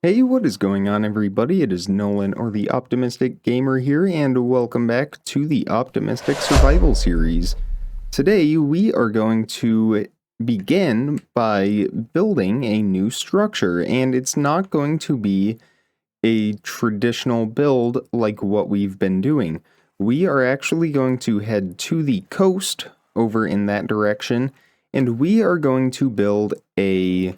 Hey, what is going on, everybody? It is Nolan, or the Optimistic Gamer here, and welcome back to the Optimistic Survival Series. Today, we are going to begin by building a new structure, and it's not going to be a traditional build like what we've been doing. We are actually going to head to the coast over in that direction, and we are going to build a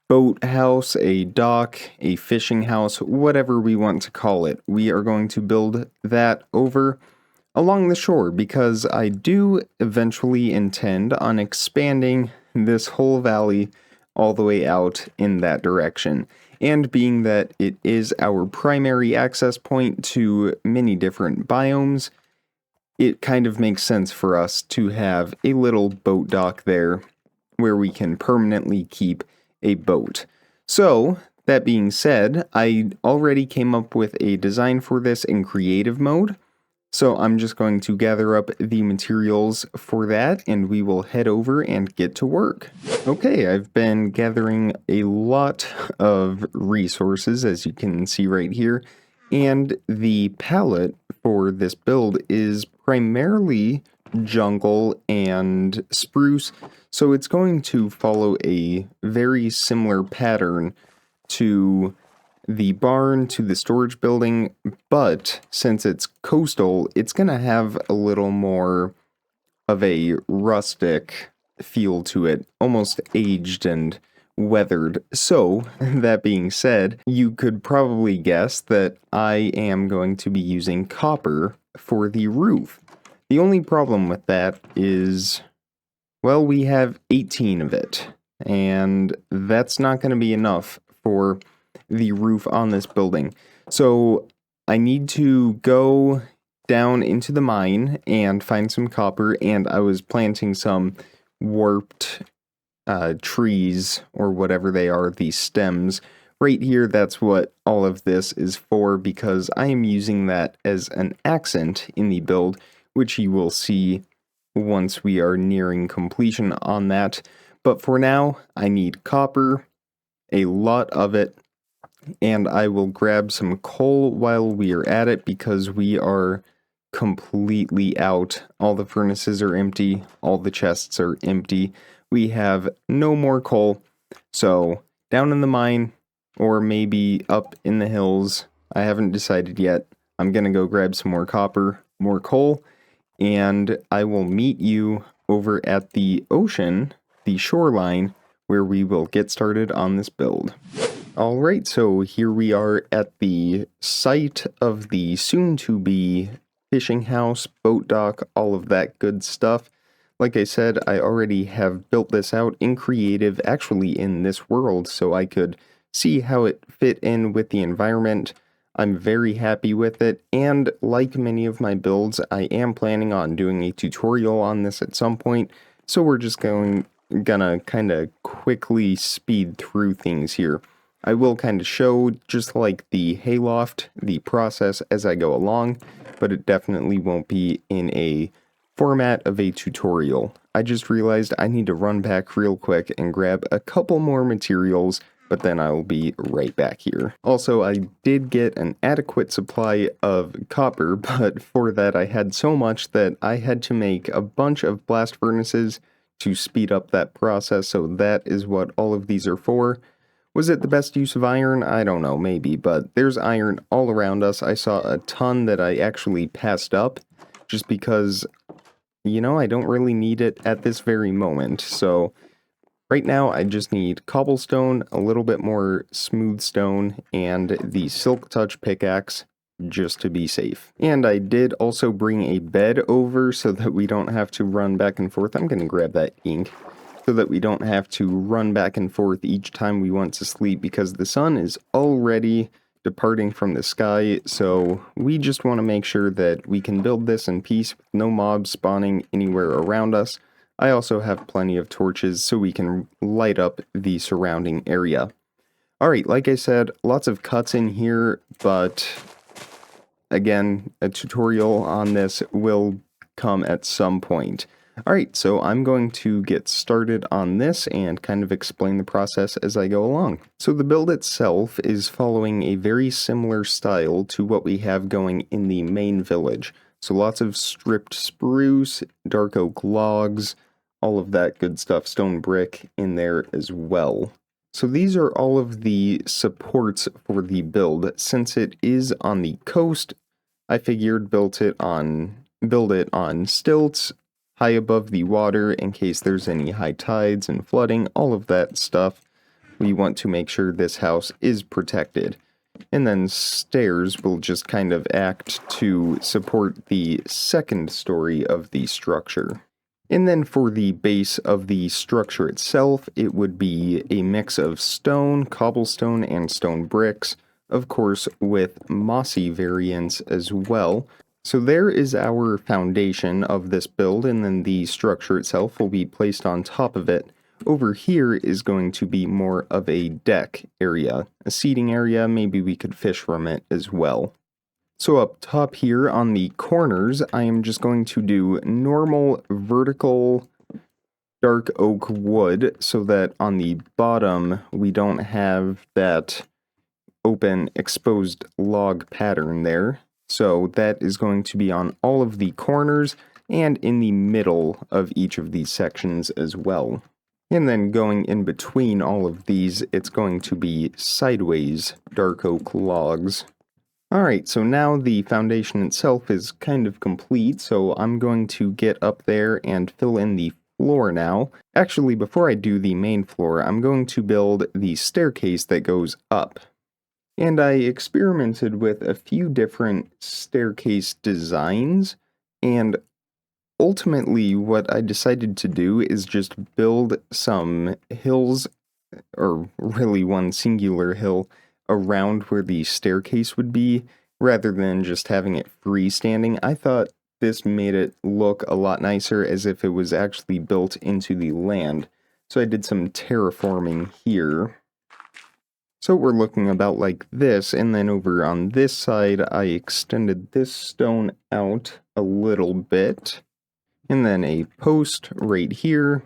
boathouse, a dock, a fishing house, whatever we want to call it. We are going to build that over along the shore because I do eventually intend on expanding this whole valley all the way out in that direction. And being that it is our primary access point to many different biomes, it kind of makes sense for us to have a little boat dock there where we can permanently keep a boat. So, that being said, I already came up with a design for this in creative mode. So I'm just going to gather up the materials for that and we will head over and get to work. Okay, I've been gathering a lot of resources, as you can see right here, and the palette for this build is primarily jungle and spruce, so it's going to follow a very similar pattern to the barn, to the storage building, but since it's coastal, it's going to have a little more of a rustic feel to it, almost aged and weathered. So, that being said, you could probably guess that I am going to be using copper for the roof. The only problem with that is, well, we have 18 of it, and that's not going to be enough for the roof on this building. So I need to go down into the mine and find some copper, and I was planting some warped trees, or whatever they are, these stems. Right here, that's what all of this is for, because I am using that as an accent in the build, which you will see once we are nearing completion on that. But for now, I need copper, a lot of it, and I will grab some coal while we are at it because we are completely out. All the furnaces are empty, all the chests are empty. We have no more coal, so down in the mine, or maybe up in the hills, I haven't decided yet. I'm gonna go grab some more copper, more coal, and I will meet you over at the ocean, the shoreline, where we will get started on this build. Alright, so here we are at the site of the soon-to-be fishing house, boat dock, all of that good stuff. Like I said, I already have built this out in creative, actually in this world, so I could see how it fit in with the environment. I'm very happy with it, and like many of my builds, I am planning on doing a tutorial on this at some point, so we're just gonna kind of quickly speed through things here. I will kind of show, just like the hayloft, the process as I go along, but it definitely won't be in a format of a tutorial. I just realized I need to run back real quick and grab a couple more materials, but then I'll be right back here. Also, I did get an adequate supply of copper, but for that I had so much that I had to make a bunch of blast furnaces to speed up that process, so that is what all of these are for. Was it the best use of iron? I don't know, maybe, but there's iron all around us. I saw a ton that I actually passed up just because, you know, I don't really need it at this very moment. So right now I just need cobblestone, a little bit more smooth stone, and the silk touch pickaxe just to be safe. And I did also bring a bed over so that we don't have to run back and forth. I'm going to grab that ink so that we don't have to run back and forth each time we want to sleep, because the sun is already departing from the sky, so we just want to make sure that we can build this in peace with no mobs spawning anywhere around us. I also have plenty of torches so we can light up the surrounding area. Alright, like I said, lots of cuts in here, but again, a tutorial on this will come at some point. Alright, so I'm going to get started on this and kind of explain the process as I go along. So the build itself is following a very similar style to what we have going in the main village. So lots of stripped spruce, dark oak logs, all of that good stuff, stone brick in there as well. So these are all of the supports for the build. Since it is on the coast, I figured build it on stilts, high above the water in case there's any high tides and flooding, all of that stuff. We want to make sure this house is protected. And then stairs will just kind of act to support the second story of the structure. And then for the base of the structure itself, it would be a mix of stone, cobblestone, and stone bricks, of course with mossy variants as well. So there is our foundation of this build, and then the structure itself will be placed on top of it. Over here is going to be more of a deck area, a seating area, maybe we could fish from it as well. So up top here on the corners, I am just going to do normal vertical dark oak wood so that on the bottom we don't have that open exposed log pattern there. So that is going to be on all of the corners and in the middle of each of these sections as well. And then going in between all of these, it's going to be sideways dark oak logs. Alright, so now the foundation itself is kind of complete, so I'm going to get up there and fill in the floor now. Actually, before I do the main floor, I'm going to build the staircase that goes up. And I experimented with a few different staircase designs, and ultimately what I decided to do is just build some hills, or really one singular hill, around where the staircase would be, rather than just having it freestanding. I thought this made it look a lot nicer as if it was actually built into the land. So I did some terraforming here. So we're looking about like this, and then over on this side, I extended this stone out a little bit, and then a post right here,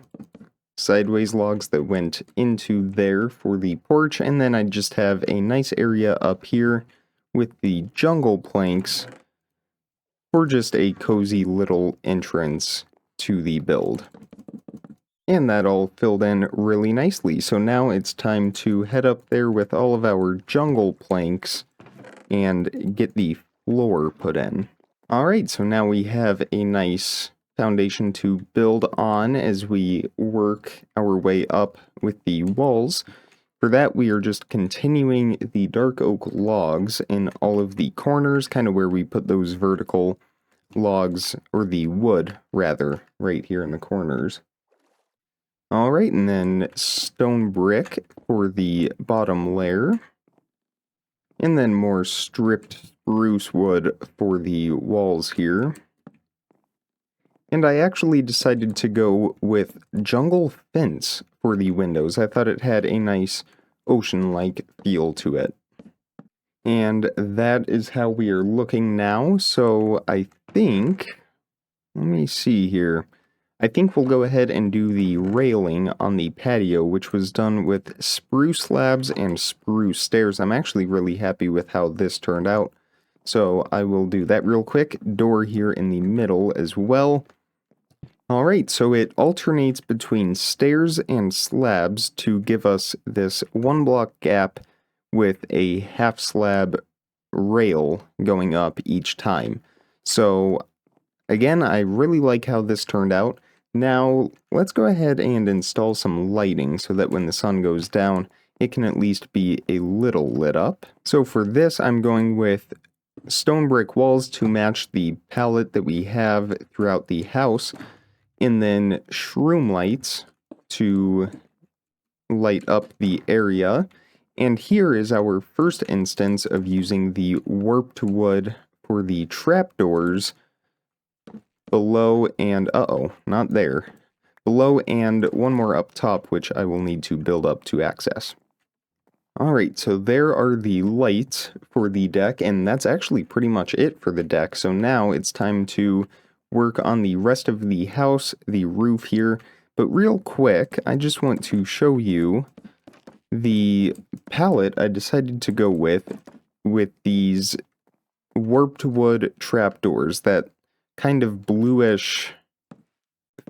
sideways logs that went into there for the porch, and then I just have a nice area up here with the jungle planks for just a cozy little entrance to the build. And that all filled in really nicely. So now it's time to head up there with all of our jungle planks and get the floor put in. Alright, so now we have a nice foundation to build on as we work our way up with the walls. For that, we are just continuing the dark oak logs in all of the corners, kind of where we put those vertical logs, or the wood, rather, right here in the corners. Alright, and then stone brick for the bottom layer. And then more stripped spruce wood for the walls here. And I actually decided to go with jungle fence for the windows. I thought it had a nice ocean-like feel to it. And that is how we are looking now, so I think, let me see here. I think we'll go ahead and do the railing on the patio, which was done with spruce slabs and spruce stairs. I'm actually really happy with how this turned out, so I will do that real quick. Door here in the middle as well. Alright, so it alternates between stairs and slabs to give us this one block gap with a half slab rail going up each time. So again, I really like how this turned out. Now, let's go ahead and install some lighting so that when the sun goes down, it can at least be a little lit up. So for this, I'm going with stone brick walls to match the palette that we have throughout the house, and then shroom lights to light up the area. And here is our first instance of using the warped wood for the trapdoors below and, not there. Below and one more up top, which I will need to build up to access. Alright, so there are the lights for the deck, and that's actually pretty much it for the deck. So now it's time to work on the rest of the house, the roof here. But real quick, I just want to show you the palette I decided to go with these warped wood trapdoors, that kind of bluish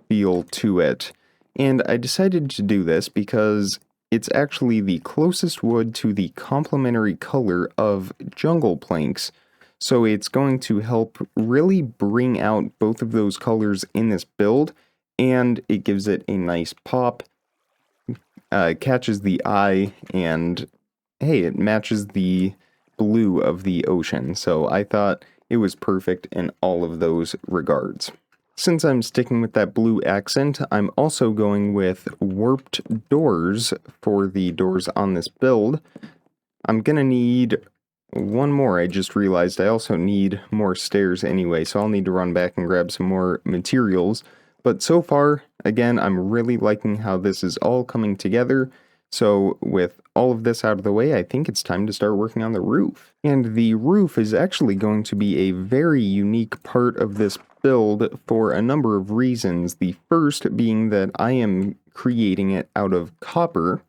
feel to it. And I decided to do this because it's actually the closest wood to the complementary color of jungle planks. So it's going to help really bring out both of those colors in this build, and it gives it a nice pop, catches the eye, and hey, it matches the blue of the ocean. So I thought it was perfect in all of those regards. Since I'm sticking with that blue accent, I'm also going with warped doors for the doors on this build. I'm gonna need one more. I just realized I also need more stairs anyway, so I'll need to run back and grab some more materials. But so far, again, I'm really liking how this is all coming together. So with all of this out of the way, I think it's time to start working on the roof. And the roof is actually going to be a very unique part of this build for a number of reasons. The first being that I am creating it out of copper.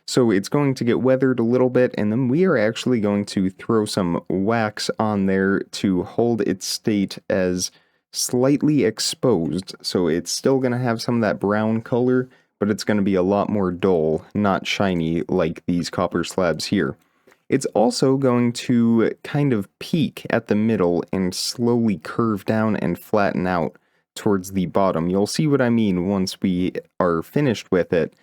So it's going to get weathered a little bit, and then we are actually going to throw some wax on there to hold its state as slightly exposed. So it's still going to have some of that brown color, but it's going to be a lot more dull, not shiny like these copper slabs here. It's also going to kind of peak at the middle and slowly curve down and flatten out towards the bottom. You'll see what I mean once we are finished with it.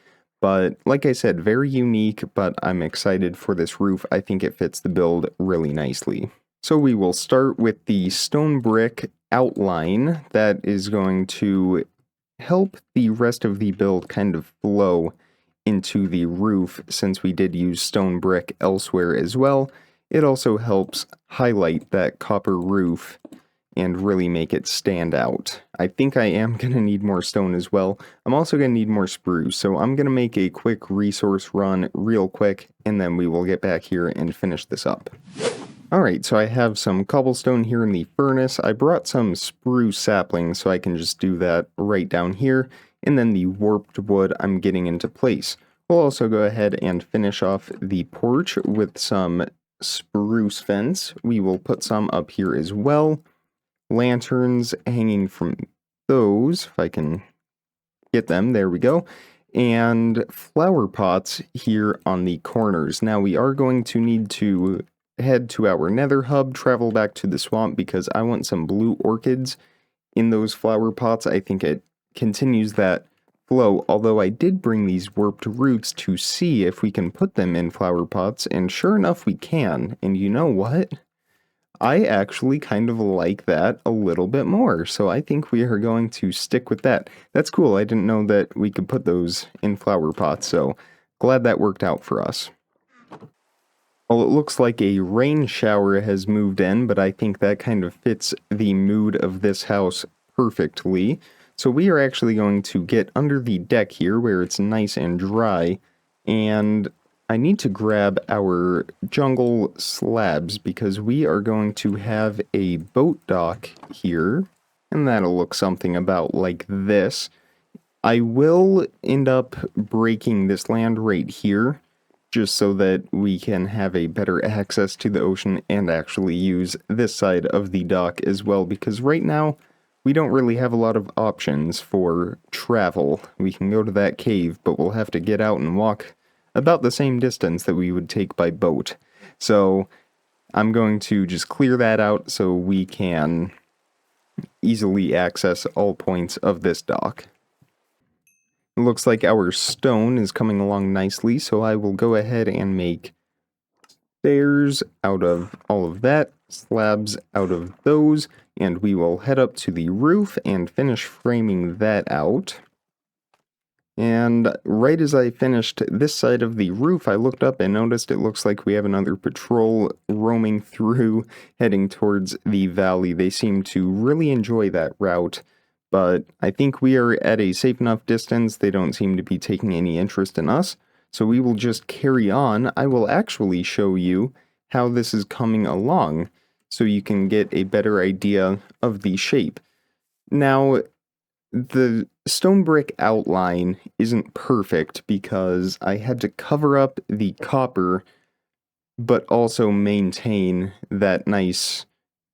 But like I said, very unique, but I'm excited for this roof. I think it fits the build really nicely. So we will start with the stone brick outline that is going to help the rest of the build kind of flow into the roof, since we did use stone brick elsewhere as well. It also helps highlight that copper roof and really make it stand out. I think I am going to need more stone as well. I'm also going to need more spruce, so I'm going to make a quick resource run real quick, and then we will get back here and finish this up. Alright, so I have some cobblestone here in the furnace. I brought some spruce saplings, so I can just do that right down here, and then the warped wood I'm getting into place. We'll also go ahead and finish off the porch with some spruce fence. We will put some up here as well. Lanterns hanging from those, if I can get them, there we go, and flower pots here on the corners. Now we are going to need to head to our nether hub, travel back to the swamp, because I want some blue orchids in those flower pots. I think it continues that flow, although I did bring these warped roots to see if we can put them in flower pots, and sure enough we can. And you know what? I actually kind of like that a little bit more, so I think we are going to stick with that. That's cool. I didn't know that we could put those in flower pots, so glad that worked out for us. Well, it looks like a rain shower has moved in, but I think that kind of fits the mood of this house perfectly. So we are actually going to get under the deck here where it's nice and dry, and I need to grab our jungle slabs because we are going to have a boat dock here, and that'll look something about like this. I will end up breaking this land right here, just so that we can have a better access to the ocean and actually use this side of the dock as well, because right now we don't really have a lot of options for travel. We can go to that cave, but we'll have to get out and walk about the same distance that we would take by boat. So I'm going to just clear that out so we can easily access all points of this dock. It looks like our stone is coming along nicely, so I will go ahead and make stairs out of all of that, slabs out of those, and we will head up to the roof and finish framing that out. And right as I finished this side of the roof, I looked up and noticed it looks like we have another patrol roaming through, heading towards the valley. They seem to really enjoy that route, but I think we are at a safe enough distance. They don't seem to be taking any interest in us, so we will just carry on. I will actually show you how this is coming along, so you can get a better idea of the shape. Now, the stone brick outline isn't perfect because I had to cover up the copper, but also maintain that nice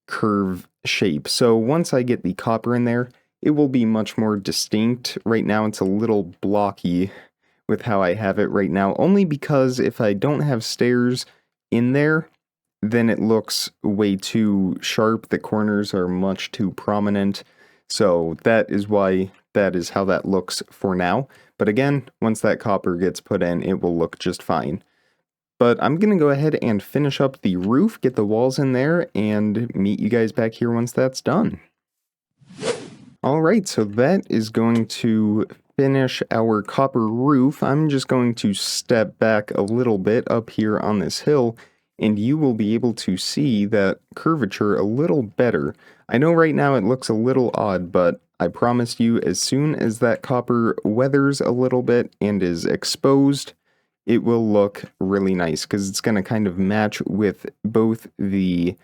curve shape. So once I get the copper in there, it will be much more distinct. Right now it's a little blocky with how I have it right now, only because if I don't have stairs in there, then it looks way too sharp. The corners are much too prominent. So that is why that is how that looks for now. But again, once that copper gets put in, it will look just fine. But I'm going to go ahead and finish up the roof, get the walls in there, and meet you guys back here once that's done. Alright, so that is going to finish our copper roof. I'm just going to step back a little bit up here on this hill, and you will be able to see that curvature a little better. I know right now it looks a little odd, but I promise you as soon as that copper weathers a little bit and is exposed, it will look really nice because it's going to kind of match with both the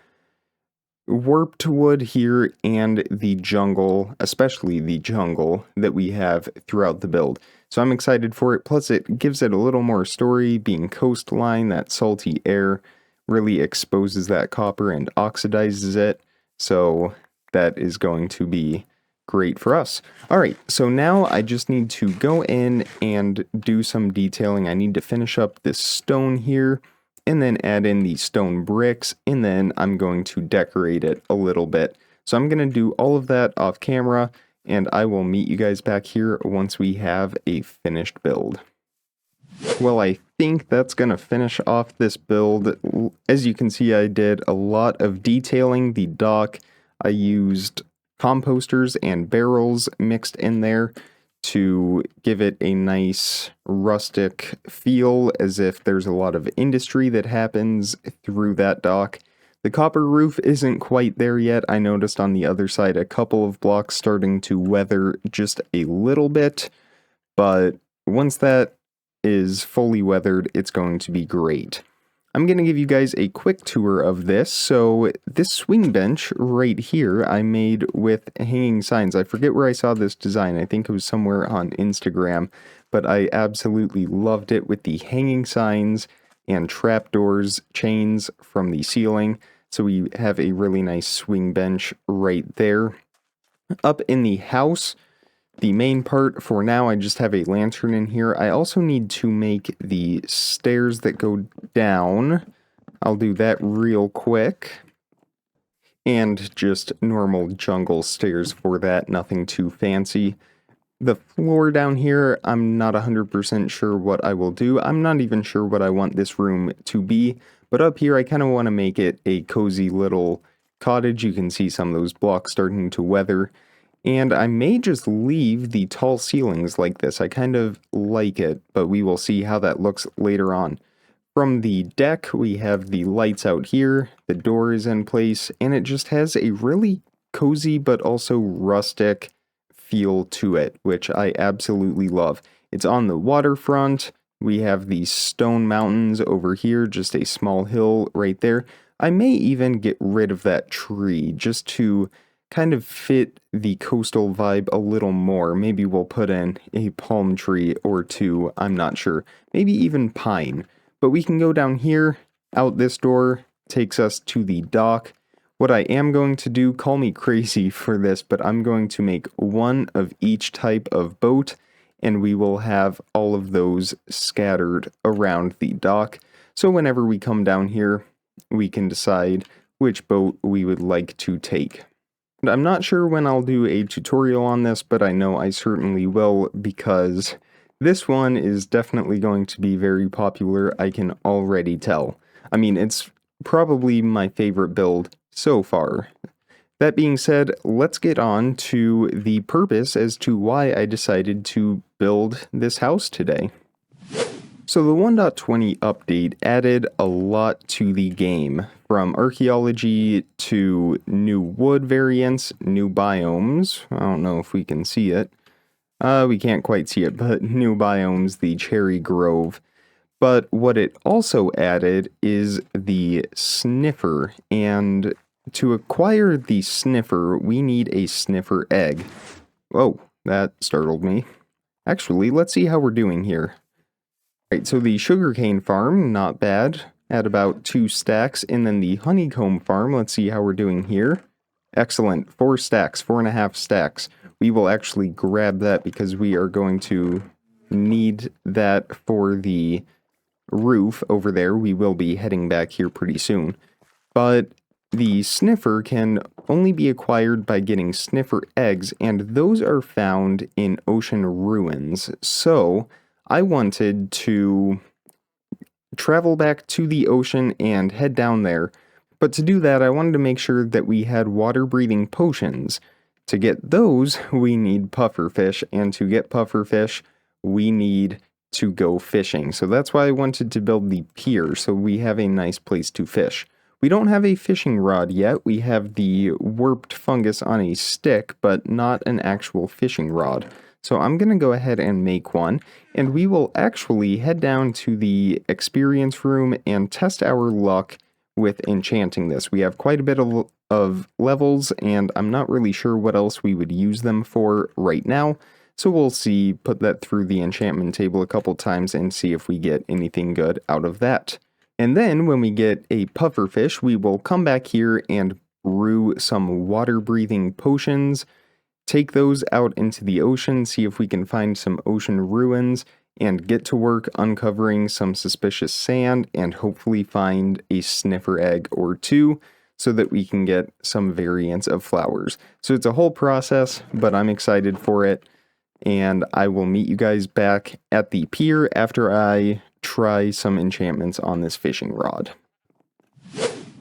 warped wood here and the jungle, especially the jungle that we have throughout the build. So I'm excited for it, plus it gives it a little more story, being coastline, that salty air really exposes that copper and oxidizes it, so that is going to be great for us. Alright, so now I just need to go in and do some detailing. I need to finish up this stone here, and then add in the stone bricks, and then I'm going to decorate it a little bit. So I'm going to do all of that off camera, and I will meet you guys back here once we have a finished build. Well, I think that's going to finish off this build. As you can see, I did a lot of detailing. The dock, I used composters and barrels mixed in there to give it a nice rustic feel, as if there's a lot of industry that happens through that dock. The copper roof isn't quite there yet. I noticed on the other side a couple of blocks starting to weather just a little bit, but once that is fully weathered, it's going to be great. I'm going to give you guys a quick tour of this. So this swing bench right here I made with hanging signs. I forget where I saw this design. I think it was somewhere on Instagram, but I absolutely loved it with the hanging signs and trapdoors, chains from the ceiling. So we have a really nice swing bench right there. Up in the house, the main part for now, I just have a lantern in here. I also need to make the stairs that go down. I'll do that real quick. And just normal jungle stairs for that, nothing too fancy. The floor down here, I'm not 100% sure what I will do. I'm not even sure what I want this room to be. But up here, I kind of want to make it a cozy little cottage. You can see some of those blocks starting to weather. And I may just leave the tall ceilings like this. I kind of like it, but we will see how that looks later on. From the deck, we have the lights out here, the door is in place, and it just has a really cozy but also rustic feel to it, which I absolutely love. It's on the waterfront. We have these stone mountains over here, just a small hill right there. I may even get rid of that tree just to kind of fit the coastal vibe a little more. Maybe we'll put in a palm tree or two, I'm not sure. Maybe even pine. But we can go down here, out this door, takes us to the dock. What I am going to do, call me crazy for this, but I'm going to make one of each type of boat, and we will have all of those scattered around the dock. So whenever we come down here, we can decide which boat we would like to take. I'm not sure when I'll do a tutorial on this, but I know I certainly will, because this one is definitely going to be very popular, I can already tell. I mean, it's probably my favorite build so far. That being said, let's get on to the purpose as to why I decided to build this house today. So the 1.20 update added a lot to the game, from archaeology to new wood variants, new biomes. I don't know if we can see it. We can't quite see it, but new biomes, the cherry grove. But what it also added is the sniffer, and to acquire the sniffer, we need a sniffer egg. Whoa, that startled me. Actually, let's see how we're doing here. Right, so the sugarcane farm, not bad, at about 2 stacks, and then the honeycomb farm, let's see how we're doing here. Excellent, 4 stacks, 4.5 stacks. We will actually grab that because we are going to need that for the roof over there. We will be heading back here pretty soon. But the sniffer can only be acquired by getting sniffer eggs, and those are found in ocean ruins. So I wanted to travel back to the ocean and head down there. But to do that, I wanted to make sure that we had water-breathing potions. To get those, we need pufferfish, and to get pufferfish, we need to go fishing. So that's why I wanted to build the pier, so we have a nice place to fish. We don't have a fishing rod yet. We have the warped fungus on a stick, but not an actual fishing rod. So I'm going to go ahead and make one, and we will actually head down to the experience room and test our luck with enchanting this. We have quite a bit of levels, and I'm not really sure what else we would use them for right now. So we'll see, put that through the enchantment table a couple times and see if we get anything good out of that. And then when we get a pufferfish, we will come back here and brew some water-breathing potions, take those out into the ocean, see if we can find some ocean ruins, and get to work uncovering some suspicious sand and hopefully find a sniffer egg or two so that we can get some variants of flowers. So it's a whole process, but I'm excited for it, and I will meet you guys back at the pier after I try some enchantments on this fishing rod.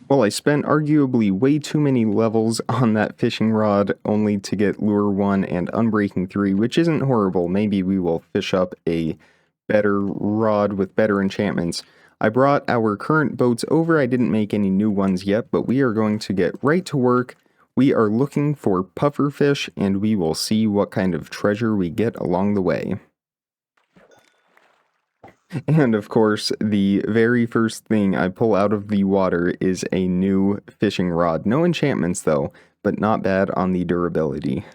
Well, I spent arguably way too many levels on that fishing rod only to get Lure 1 and Unbreaking 3, which isn't horrible. Maybe we will fish up a better rod with better enchantments. I brought our current boats over. I didn't make any new ones yet, but we are going to get right to work. We are looking for pufferfish, and we will see what kind of treasure we get along the way. And of course, the very first thing I pull out of the water is a new fishing rod. No enchantments though, but not bad on the durability.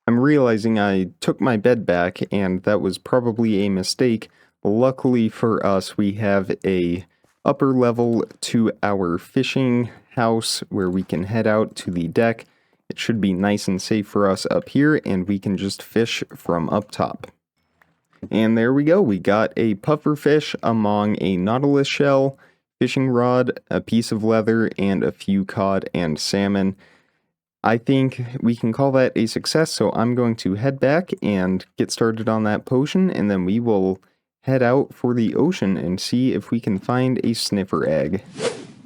I'm realizing I took my bed back, and that was probably a mistake. Luckily for us, we have a upper level to our fishing house where we can head out to the deck. It should be nice and safe for us up here, and we can just fish from up top. And there we go, we got a pufferfish among a nautilus shell, fishing rod, a piece of leather, and a few cod and salmon. I think we can call that a success, so I'm going to head back and get started on that potion, and then we will head out for the ocean and see if we can find a sniffer egg.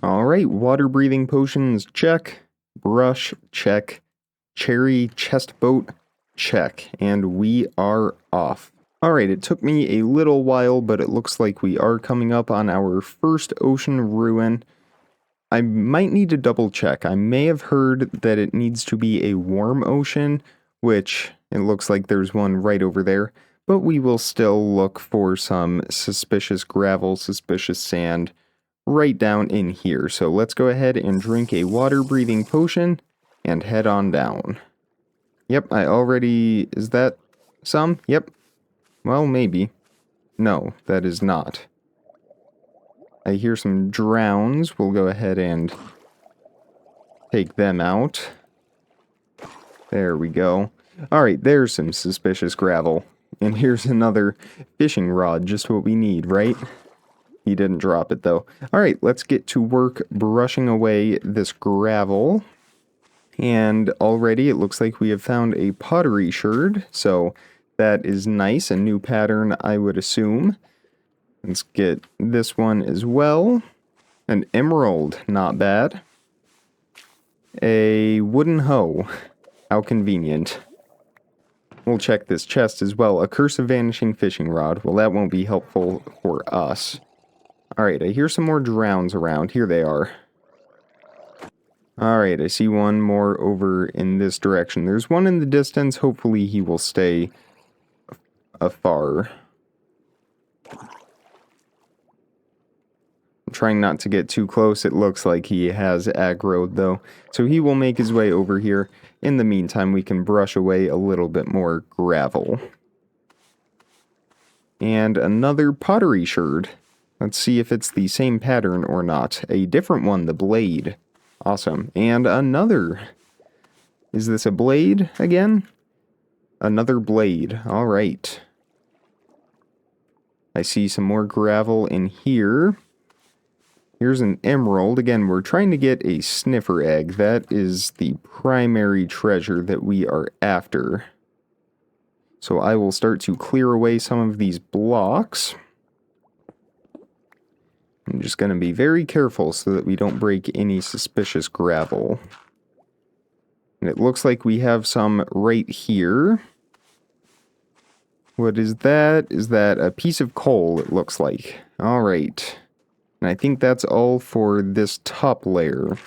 Alright, water breathing potions, check. Brush, check. Cherry chest boat, check. And we are off. Alright, it took me a little while, but it looks like we are coming up on our first ocean ruin. I might need to double check. I may have heard that it needs to be a warm ocean, which it looks like there's one right over there, but we will still look for some suspicious gravel, suspicious sand right down in here. So let's go ahead and drink a water-breathing potion and head on down. Yep, is that some? Yep. Well, maybe. No, that is not. I hear some drowns. We'll go ahead and take them out. There we go. Alright, there's some suspicious gravel. And here's another fishing rod, just what we need, right? He didn't drop it, though. Alright, let's get to work brushing away this gravel. And already it looks like we have found a pottery sherd, so that is nice, a new pattern, I would assume. Let's get this one as well. An emerald, not bad. A wooden hoe, how convenient. We'll check this chest as well. A curse of vanishing fishing rod. Well, that won't be helpful for us. Alright, I hear some more drowns around. Here they are. Alright, I see one more over in this direction. There's one in the distance. Hopefully he will stay afar. I'm trying not to get too close. It looks like he has aggroed though. So he will make his way over here. In the meantime, we can brush away a little bit more gravel. And another pottery sherd. Let's see if it's the same pattern or not. A different one, the blade. Awesome. And another. Is this a blade again? Another blade. All right. I see some more gravel in here. Here's an emerald. Again, we're trying to get a sniffer egg. That is the primary treasure that we are after. So I will start to clear away some of these blocks. I'm just going to be very careful so that we don't break any suspicious gravel. And it looks like we have some right here. What is that? Is that a piece of coal, it looks like. All right. And I think that's all for this top layer.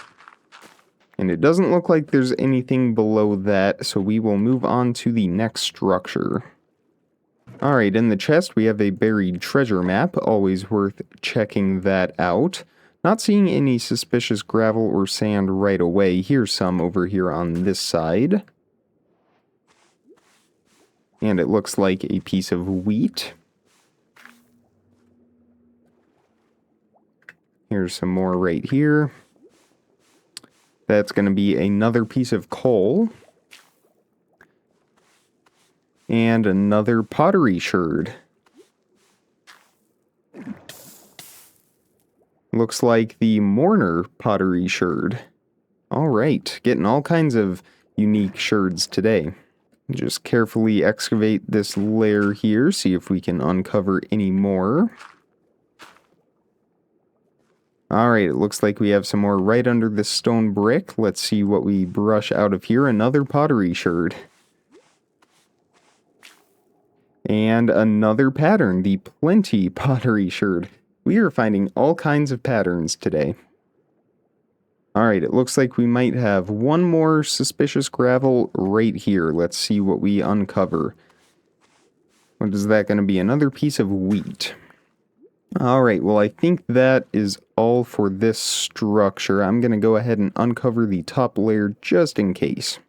And it doesn't look like there's anything below that, so we will move on to the next structure. Alright, in the chest we have a buried treasure map, always worth checking that out. Not seeing any suspicious gravel or sand right away. Here's some over here on this side. And it looks like a piece of wheat. Here's some more right here. That's going to be another piece of coal. And another pottery sherd. Looks like the mourner pottery sherd. Alright, getting all kinds of unique sherds today. Just carefully excavate this layer here, see if we can uncover any more. Alright, it looks like we have some more right under this stone brick. Let's see what we brush out of here. Another pottery sherd. And another pattern, the plenty pottery sherd. We are finding all kinds of patterns today. Alright, it looks like we might have one more suspicious gravel right here. Let's see what we uncover. What is that going to be? Another piece of wheat. Alright, well I think that is all for this structure. I'm going to go ahead and uncover the top layer just in case.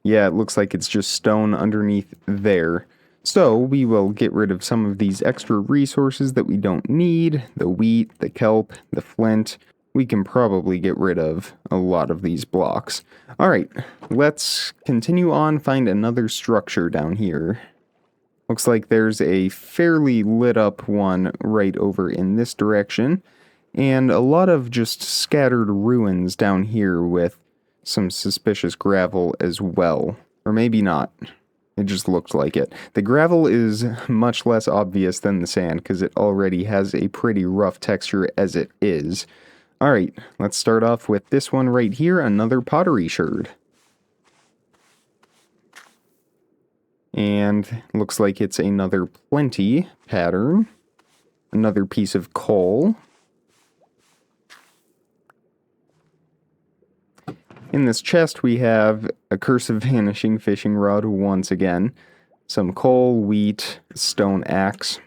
Yeah, it looks like it's just stone underneath there. So we will get rid of some of these extra resources that we don't need. The wheat, the kelp, the flint. We can probably get rid of a lot of these blocks. Alright, let's continue on, find another structure down here. Looks like there's a fairly lit up one right over in this direction. And a lot of just scattered ruins down here with some suspicious gravel as well. Or maybe not. It just looks like it. The gravel is much less obvious than the sand because it already has a pretty rough texture as it is. Alright, let's start off with this one right here, another pottery sherd. And looks like it's another plenty pattern. Another piece of coal. In this chest we have a Curse of Vanishing fishing rod once again. Some coal, wheat, stone axe.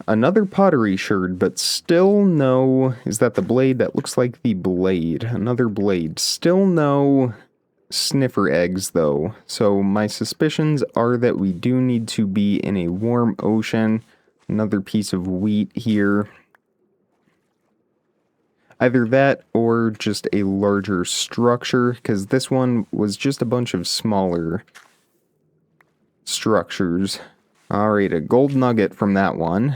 Another pottery sherd, but still no... Is that the blade? That looks like the blade. Another blade. Still no sniffer eggs, though. So my suspicions are that we do need to be in a warm ocean. Another piece of wheat here. Either that or just a larger structure, because this one was just a bunch of smaller structures. Alright, a gold nugget from that one.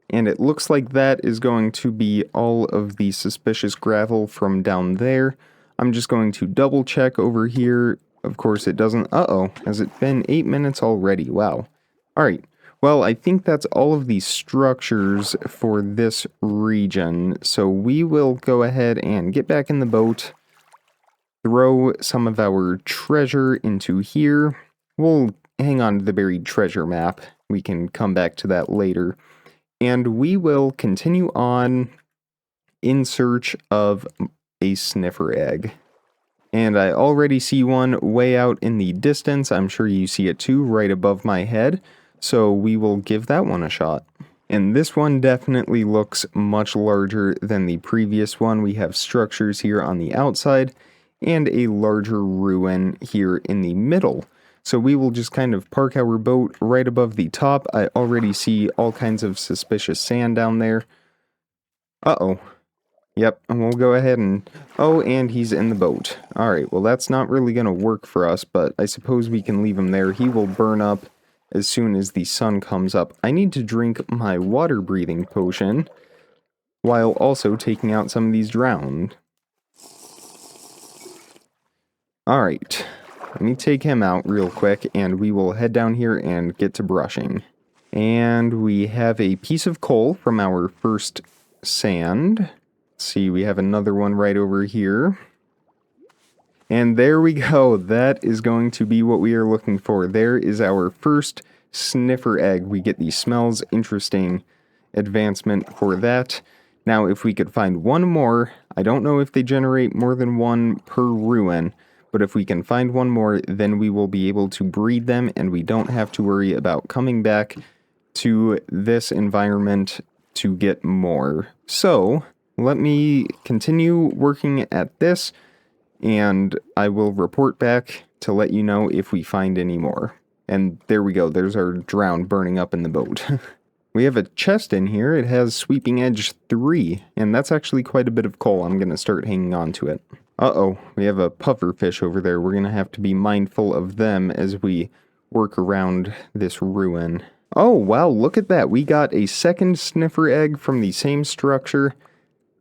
And it looks like that is going to be all of the suspicious gravel from down there. I'm just going to double check over here. Of course it doesn't. Uh-oh, has it been 8 minutes already? Wow. Alright, well I think that's all of the structures for this region. So we will go ahead and get back in the boat. Throw some of our treasure into here. We'll hang on to the buried treasure map. We can come back to that later. And we will continue on in search of a sniffer egg. And I already see one way out in the distance. I'm sure you see it too, right above my head. So we will give that one a shot. And this one definitely looks much larger than the previous one. We have structures here on the outside and a larger ruin here in the middle. So we will just kind of park our boat right above the top. I already see all kinds of suspicious sand down there. Uh-oh. Yep, and we'll go ahead and... Oh, and he's in the boat. Alright, well that's not really going to work for us, but I suppose we can leave him there. He will burn up as soon as the sun comes up. I need to drink my water-breathing potion, while also taking out some of these drowned. Alright, let me take him out real quick, and we will head down here and get to brushing. And we have a piece of coal from our first sand. See, we have another one right over here. And there we go. That is going to be what we are looking for. There is our first sniffer egg. We get the smells interesting advancement for that. Now, if we could find one more, I don't know if they generate more than one per ruin, but if we can find one more, then we will be able to breed them, and we don't have to worry about coming back to this environment to get more. So, let me continue working at this, and I will report back to let you know if we find any more. And there we go, there's our drown burning up in the boat. We have a chest in here, it has sweeping edge 3, and that's actually quite a bit of coal. I'm going to start hanging on to it. Uh-oh, we have a pufferfish over there. We're going to have to be mindful of them as we work around this ruin. Oh, wow, look at that. We got a second sniffer egg from the same structure,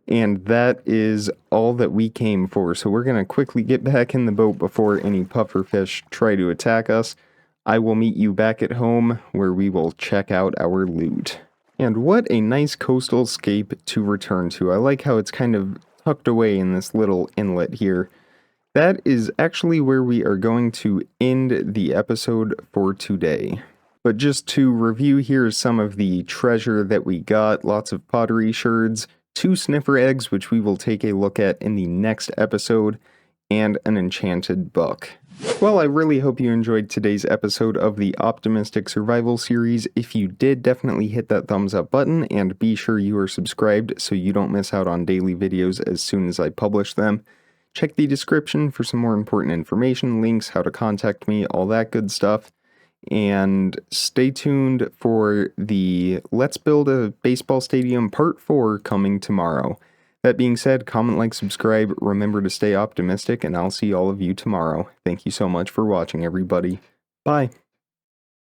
and that is all that we came for. So we're going to quickly get back in the boat before any pufferfish try to attack us. I will meet you back at home where we will check out our loot. And what a nice coastal scape to return to. I like how it's kind of tucked away in this little inlet here. That is actually where we are going to end the episode for today. But just to review, here's some of the treasure that we got. Lots of pottery sherds, 2 sniffer eggs, which we will take a look at in the next episode, and an enchanted book. Well, I really hope you enjoyed today's episode of the Optimistic Survival series. If you did, definitely hit that thumbs up button, and be sure you are subscribed so you don't miss out on daily videos as soon as I publish them. Check the description for some more important information, links, how to contact me, all that good stuff. And stay tuned for the Let's Build a Baseball Stadium Part 4 coming tomorrow. That being said, comment, like, subscribe, remember to stay optimistic, and I'll see all of you tomorrow. Thank you so much for watching, everybody. Bye.